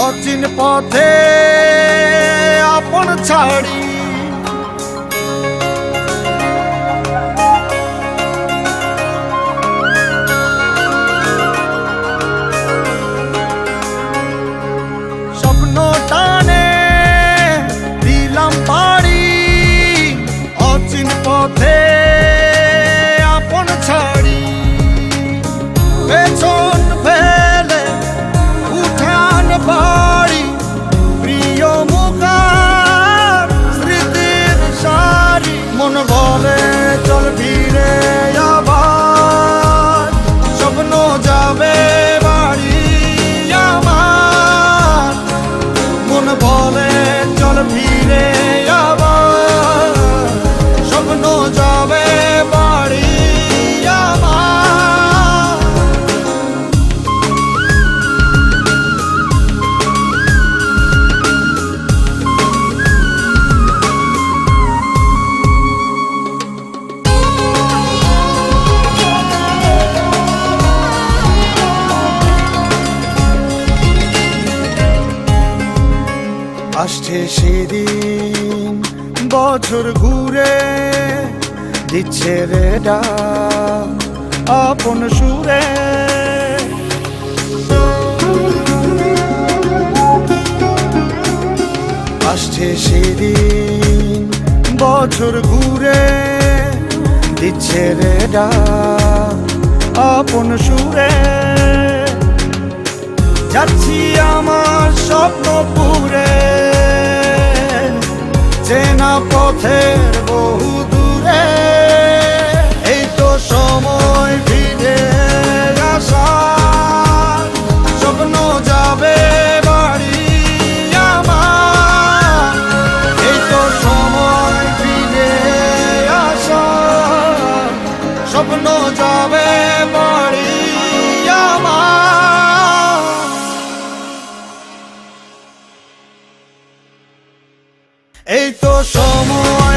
অচিন পথে আপন ছাড়ি স্বপ্ন টানে দিলাম পাড়ি অচিন পথে আপন ছাড়ি পেছন ফেলে উঠান বাড়ি প্রিয় মুখার স্মৃতির সারি মন বলে চল ফিরে আবার স্বপ্ন যাবে বাড়ি আমার মন বলে চল ফিরে আবার স্বপ্ন যাবে বাড়ি আমার আসছে সেদিন বছর ঘুরে দিচ্ছে রে ডাক আপন সুরে আসছে সেদিন বছর ঘুরে দিচ্ছে রে ডাক আপন সুরে যাচ্ছি আমার স্বপ্ন পুরে চেনা পথের বহু দূরে এই তো সময় ফিরে আসার স্বপ্ন যাবে বাড়ি আমার এই তো সময় ফিরে আসার স্বপ্ন যাবে বাড়ি আমার এই তো সময়